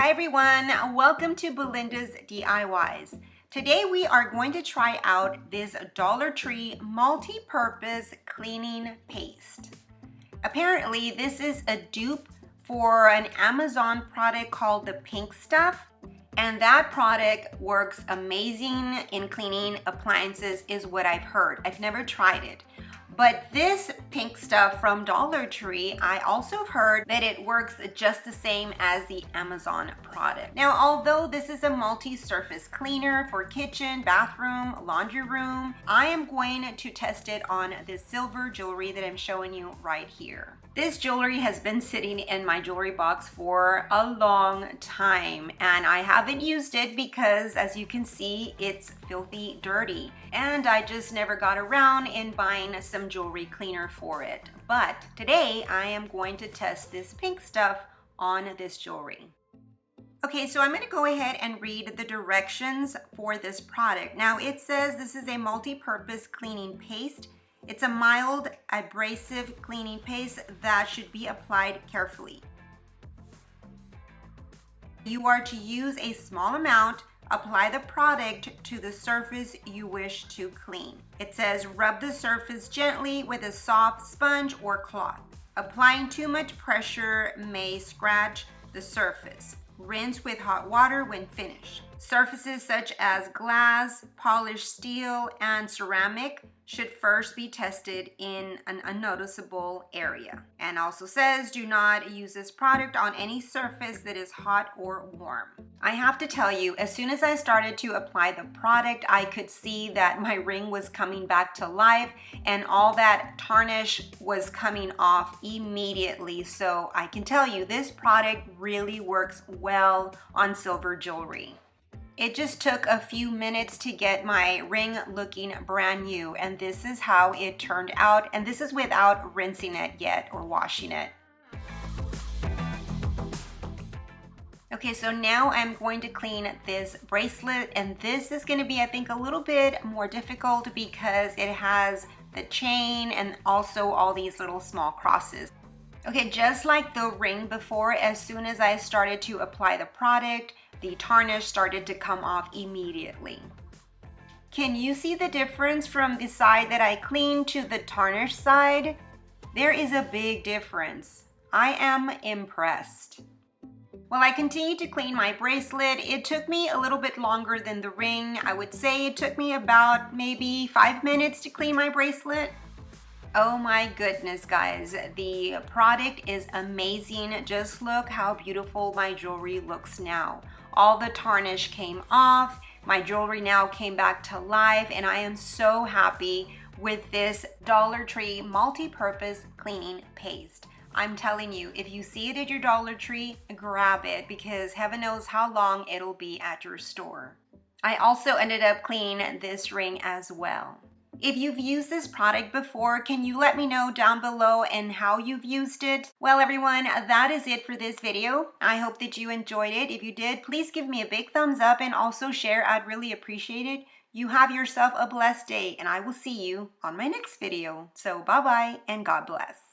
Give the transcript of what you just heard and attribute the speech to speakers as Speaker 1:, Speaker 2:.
Speaker 1: Hi everyone, welcome to Belinda's DIYs. Today we are going to try out this Dollar Tree multi-purpose cleaning paste. Apparently this is a dupe for an Amazon product called the Pink Stuff, and that product works amazing in cleaning appliances is what I've heard. I've never tried it. But this Pink Stuff from Dollar Tree, I also have heard that it works just the same as the Amazon product. Now, although this is a multi-surface cleaner for kitchen, bathroom, laundry room, I am going to test it on this silver jewelry that I'm showing you right here. This jewelry has been sitting in my jewelry box for a long time, and I haven't used it because, as you can see, it's filthy dirty. And I just never got around in buying some jewelry cleaner for it. But today I am going to test this Pink Stuff on this jewelry. Okay, so I'm going to go ahead and read the directions for this product. Now it says this is a multi-purpose cleaning paste. It's a mild abrasive cleaning paste that should be applied carefully. You are to use a small amount. Apply the product to the surface you wish to clean. It says rub the surface gently with a soft sponge or cloth. Applying too much pressure may scratch the surface. Rinse with hot water when finished. Surfaces such as glass, polished steel, and ceramic should first be tested in an unnoticeable area. And also says do not use this product on any surface that is hot or warm. I have to tell you, as soon as I started to apply the product, I could see that my ring was coming back to life and all that tarnish was coming off immediately. So I can tell you this product really works well on silver jewelry. It just took a few minutes to get my ring looking brand new, and this is how it turned out, and this is without rinsing it yet or washing it. Okay, so now I'm going to clean this bracelet, and this is going to be, I think, a little bit more difficult because it has the chain and also all these little small crosses. Okay, just like the ring before, as soon as I started to apply the product, the tarnish started to come off immediately. Can you see the difference from the side that I cleaned to the tarnish side? There is a big difference. I am impressed. While I continued to clean my bracelet, it took me a little bit longer than the ring. I would say it took me about maybe 5 minutes to clean my bracelet. Oh my goodness, guys, the product is amazing. Just look how beautiful my jewelry looks now. All the tarnish came off. My jewelry now came back to life, and I am so happy with this Dollar Tree multi-purpose cleaning paste. I'm telling you, if you see it at your Dollar Tree, grab it because heaven knows how long it'll be at your store. I also ended up cleaning this ring as well. If you've used this product before, can you let me know down below and how you've used it? Well, everyone, that is it for this video. I hope that you enjoyed it. If you did, please give me a big thumbs up and also share. I'd really appreciate it. You have yourself a blessed day, and I will see you on my next video. So bye-bye and God bless.